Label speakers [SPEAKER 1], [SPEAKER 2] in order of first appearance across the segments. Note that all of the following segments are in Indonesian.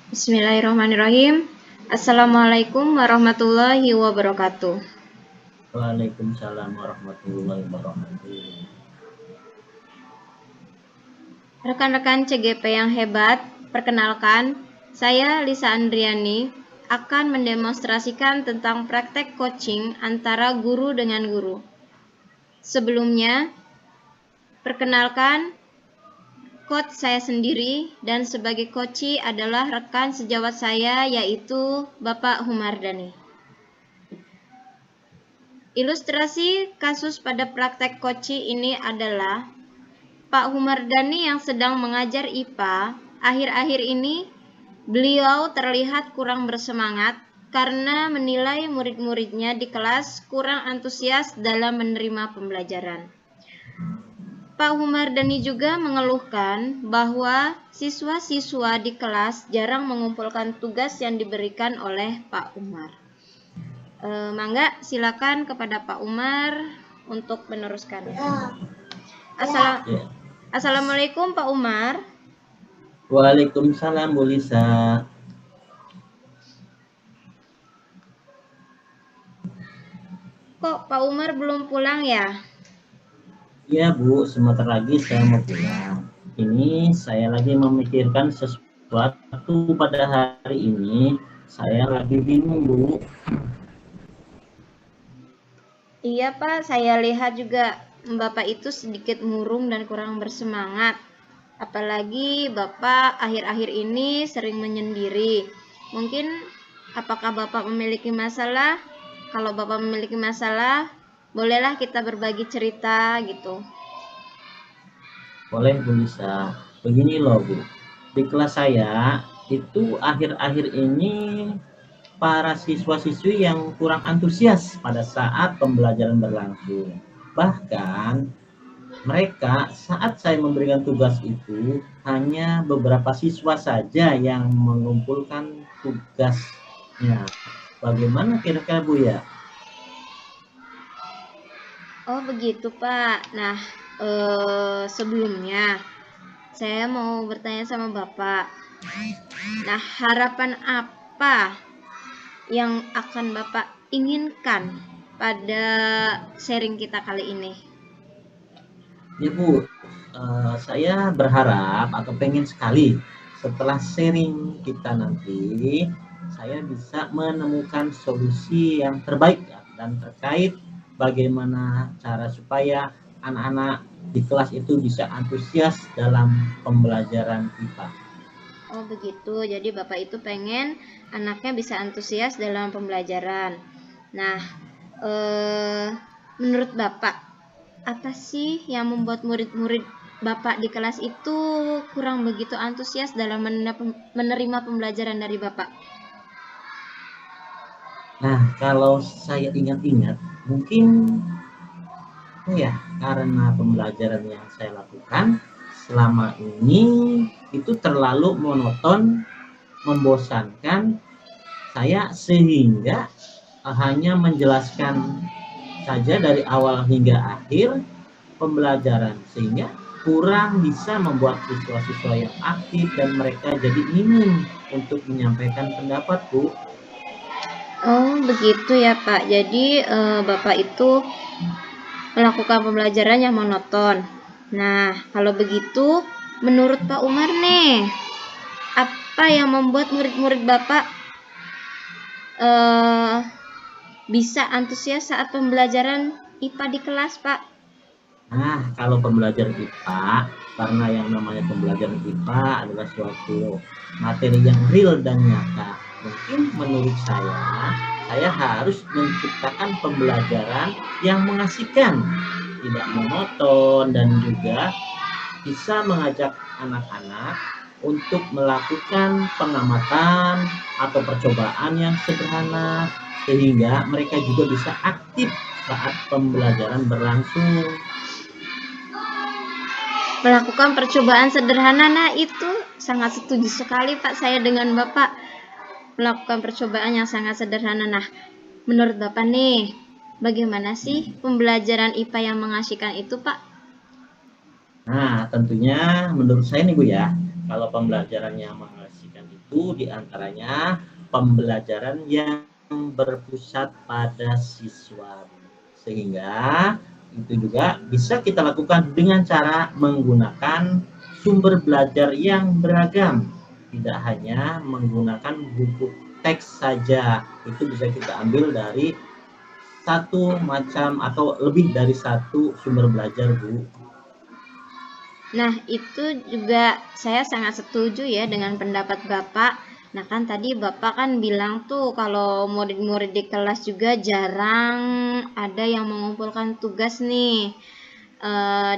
[SPEAKER 1] Bismillahirrahmanirrahim. Assalamualaikum warahmatullahi wabarakatuh.
[SPEAKER 2] Waalaikumsalam warahmatullahi wabarakatuh.
[SPEAKER 1] Rekan-rekan CGP yang hebat, perkenalkan, saya Lisa Andriani akan mendemonstrasikan tentang praktek coaching antara guru dengan guru. Sebelumnya, perkenalkan, coach saya sendiri dan sebagai coachee adalah rekan sejawat saya yaitu Bapak Humardani. Ilustrasi kasus pada praktek coaching ini adalah Pak Humardani yang sedang mengajar IPA. Akhir-akhir ini beliau terlihat kurang bersemangat karena menilai murid-muridnya di kelas kurang antusias dalam menerima pembelajaran. Pak Humardani juga mengeluhkan bahwa siswa-siswa di kelas jarang mengumpulkan tugas yang diberikan oleh Pak Umar. Mangga silakan kepada Pak Umar untuk meneruskan. Assalamualaikum Pak Umar.
[SPEAKER 2] Waalaikumsalam Bu Lisa.
[SPEAKER 1] Kok Pak Umar belum pulang ya?
[SPEAKER 2] Iya Bu, sebentar lagi saya mau pulang. Ini saya lagi memikirkan sesuatu pada hari ini. Saya lagi bingung Bu.
[SPEAKER 1] Iya Pak, saya lihat juga Bapak itu sedikit murung dan kurang bersemangat. Apalagi Bapak akhir-akhir ini sering menyendiri. Mungkin apakah Bapak memiliki masalah? Kalau Bapak memiliki masalah, bolehlah kita berbagi cerita gitu.
[SPEAKER 2] Boleh Bu Lisa. Begini loh Bu. Di kelas saya itu akhir-akhir ini para siswa-siswi yang kurang antusias pada saat pembelajaran berlangsung. Bahkan mereka saat saya memberikan tugas itu hanya beberapa siswa saja yang mengumpulkan tugasnya. Bagaimana kira-kira Bu ya?
[SPEAKER 1] Oh begitu Pak. Nah sebelumnya saya mau bertanya sama Bapak. Nah harapan apa yang akan Bapak inginkan pada sharing kita kali ini?
[SPEAKER 2] Ya Bu, saya berharap atau pengen sekali setelah sharing kita nanti saya bisa menemukan solusi yang terbaik dan terkait bagaimana cara supaya anak-anak di kelas itu bisa antusias dalam pembelajaran IPA.
[SPEAKER 1] Oh begitu, jadi Bapak itu pengen anaknya bisa antusias dalam pembelajaran. Nah, menurut Bapak, apa sih yang membuat murid-murid Bapak di kelas itu kurang begitu antusias dalam menerima pembelajaran dari Bapak?
[SPEAKER 2] Nah, kalau saya ingat-ingat, mungkin ya karena pembelajaran yang saya lakukan selama ini itu terlalu monoton, membosankan saya sehingga hanya menjelaskan saja dari awal hingga akhir pembelajaran sehingga kurang bisa membuat siswa-siswa yang aktif dan mereka jadi ingin untuk menyampaikan pendapat Bu.
[SPEAKER 1] Oh begitu ya Pak, jadi Bapak itu melakukan pembelajaran yang monoton. Nah, kalau begitu, menurut Pak Umar nih, apa yang membuat murid-murid Bapak bisa antusias saat pembelajaran IPA di kelas, Pak?
[SPEAKER 2] Nah, kalau pembelajaran IPA, karena yang namanya pembelajaran IPA adalah suatu materi yang real dan nyata. Mungkin menurut saya harus menciptakan pembelajaran yang mengasihkan, tidak monoton, dan juga bisa mengajak anak-anak untuk melakukan pengamatan atau percobaan yang sederhana, sehingga mereka juga bisa aktif saat pembelajaran berlangsung.
[SPEAKER 1] Melakukan percobaan sederhana, nah itu sangat setuju sekali Pak saya dengan Bapak. Melakukan percobaan yang sangat sederhana. Nah, menurut Bapak nih, bagaimana sih pembelajaran IPA yang mengasihkan itu Pak?
[SPEAKER 2] Nah, tentunya menurut saya nih Bu ya, kalau pembelajaran yang mengasihkan itu diantaranya pembelajaran yang berpusat pada siswa, sehingga itu juga bisa kita lakukan dengan cara menggunakan sumber belajar yang beragam, tidak hanya menggunakan buku teks saja. Itu bisa kita ambil dari satu macam atau lebih dari satu sumber belajar, Bu.
[SPEAKER 1] Nah, itu juga saya sangat setuju ya dengan pendapat Bapak. Nah, kan tadi Bapak kan bilang tuh kalau murid-murid di kelas juga jarang ada yang mengumpulkan tugas nih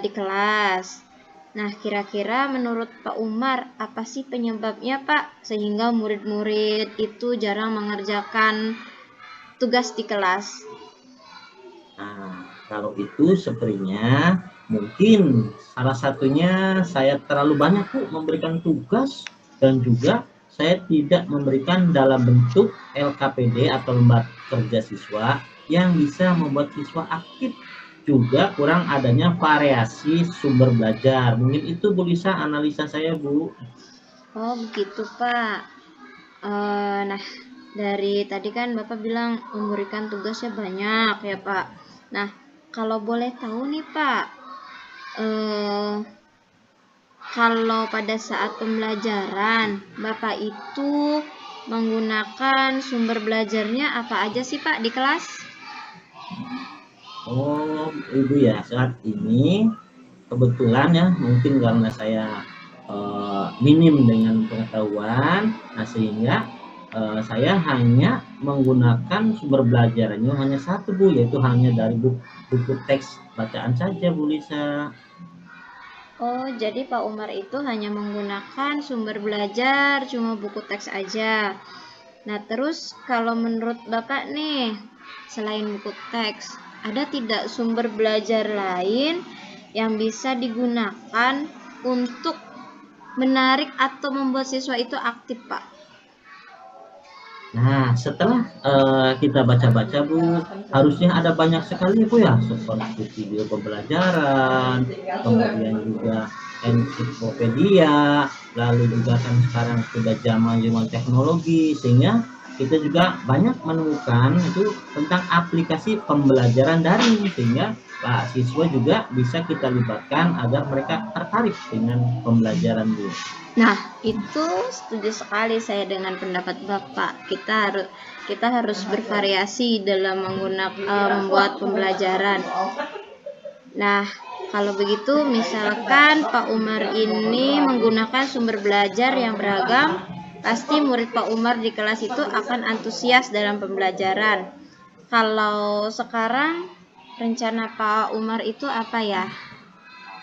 [SPEAKER 1] di kelas. Nah, kira-kira menurut Pak Umar, apa sih penyebabnya, Pak? Sehingga murid-murid itu jarang mengerjakan tugas di kelas.
[SPEAKER 2] Nah, kalau itu sepertinya mungkin salah satunya saya terlalu banyak memberikan tugas, dan juga saya tidak memberikan dalam bentuk LKPD atau lembar kerja siswa yang bisa membuat siswa aktif. Juga kurang adanya variasi sumber belajar. Mungkin itu Bu Lisa analisa saya, Bu.
[SPEAKER 1] Oh, begitu, Pak. Nah, dari tadi kan Bapak bilang memberikan tugasnya banyak ya, Pak. Nah, kalau boleh tahu nih, Pak, kalau pada saat pembelajaran Bapak itu menggunakan sumber belajarnya apa aja sih, Pak, di kelas?
[SPEAKER 2] Oh, Ibu ya, saat ini kebetulan ya, mungkin karena saya minim dengan pengetahuan, nah sehingga saya hanya menggunakan sumber belajarannya hanya satu, Bu, yaitu hanya dari buku teks bacaan saja, Bu Lisa.
[SPEAKER 1] Oh, jadi Pak Umar itu hanya menggunakan sumber belajar cuma buku teks aja. Nah, terus kalau menurut Bapak nih, selain buku teks, ada tidak sumber belajar lain yang bisa digunakan untuk menarik atau membuat siswa itu aktif, Pak?
[SPEAKER 2] Nah, setelah kita baca-baca, Bu, harusnya ada banyak sekali, Bu ya, seperti video pembelajaran, kemudian juga ensiklopedia, lalu juga kan sekarang sudah zaman teknologi, sehingga kita juga banyak menemukan itu tentang aplikasi pembelajaran daring, sehingga Pak siswa juga bisa kita libatkan agar mereka tertarik dengan pembelajaran, Bu.
[SPEAKER 1] Nah, itu setuju sekali saya dengan pendapat Bapak. Kita harus bervariasi dalam membuat pembelajaran. Nah, kalau begitu misalkan Pak Umar ini menggunakan sumber belajar yang beragam, pasti murid Pak Umar di kelas itu akan antusias dalam pembelajaran. Kalau sekarang rencana Pak Umar itu apa ya?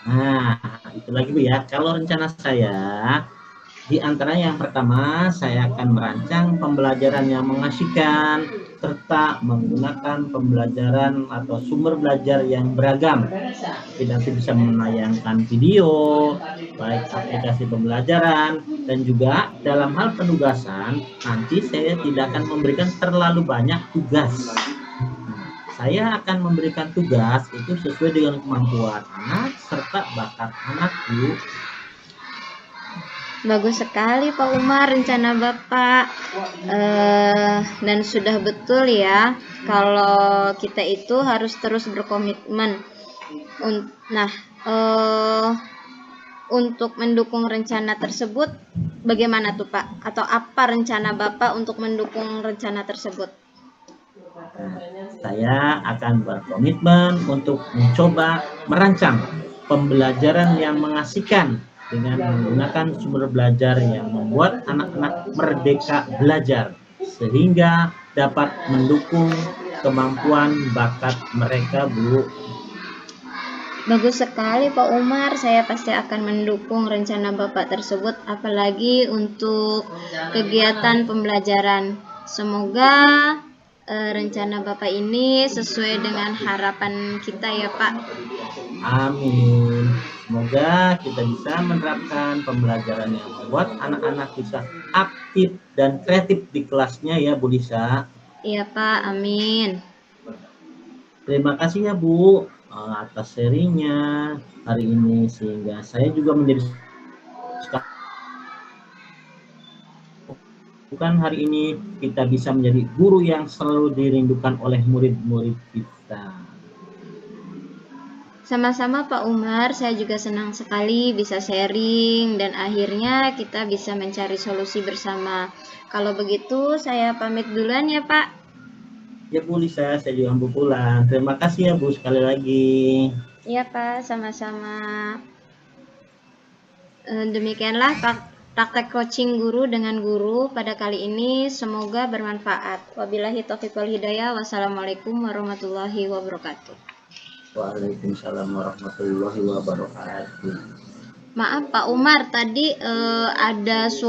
[SPEAKER 2] Nah, itu lagi, Bu ya. Kalau rencana saya, di antaranya yang pertama, saya akan merancang pembelajaran yang mengasihkan, serta menggunakan pembelajaran atau sumber belajar yang beragam. Nanti bisa menayangkan video, baik aplikasi pembelajaran, dan juga dalam hal penugasan, nanti saya tidak akan memberikan terlalu banyak tugas. Saya akan memberikan tugas itu sesuai dengan kemampuan anak serta bakat anak, Bu.
[SPEAKER 1] Bagus sekali Pak Umar rencana Bapak, dan sudah betul ya kalau kita itu harus terus berkomitmen. Nah, untuk mendukung rencana tersebut bagaimana tuh Pak? Atau apa rencana Bapak untuk mendukung rencana tersebut?
[SPEAKER 2] Saya akan berkomitmen untuk mencoba merancang pembelajaran yang mengasihkan dengan menggunakan sumber belajar yang membuat anak-anak merdeka belajar, sehingga dapat mendukung kemampuan bakat mereka, Bu.
[SPEAKER 1] Bagus sekali Pak Umar, saya pasti akan mendukung rencana Bapak tersebut, apalagi untuk kegiatan pembelajaran. Semoga rencana Bapak ini sesuai dengan harapan kita ya Pak.
[SPEAKER 2] Amin. Semoga kita bisa menerapkan pembelajaran yang membuat anak-anak bisa aktif dan kreatif di kelasnya ya, Bu Lisa.
[SPEAKER 1] Iya Pak, amin.
[SPEAKER 2] Terima kasih ya, Bu, atas sharingnya hari ini, sehingga saya juga menjadi Bukan hari ini kita bisa menjadi guru yang selalu dirindukan oleh murid-murid kita.
[SPEAKER 1] Sama-sama Pak Umar, saya juga senang sekali bisa sharing dan akhirnya kita bisa mencari solusi bersama. Kalau begitu saya pamit duluan ya Pak.
[SPEAKER 2] Ya Bu Lisa, saya juga mau pulang. Terima kasih ya Bu sekali lagi.
[SPEAKER 1] Iya Pak, sama-sama. Demikianlah praktek coaching guru dengan guru pada kali ini, semoga bermanfaat. Wabillahi taufiq wal hidayah. Wassalamualaikum warahmatullahi wabarakatuh.
[SPEAKER 2] Waalaikumsalam warahmatullahi wabarakatuh.
[SPEAKER 1] Maaf Pak Umar, tadi ada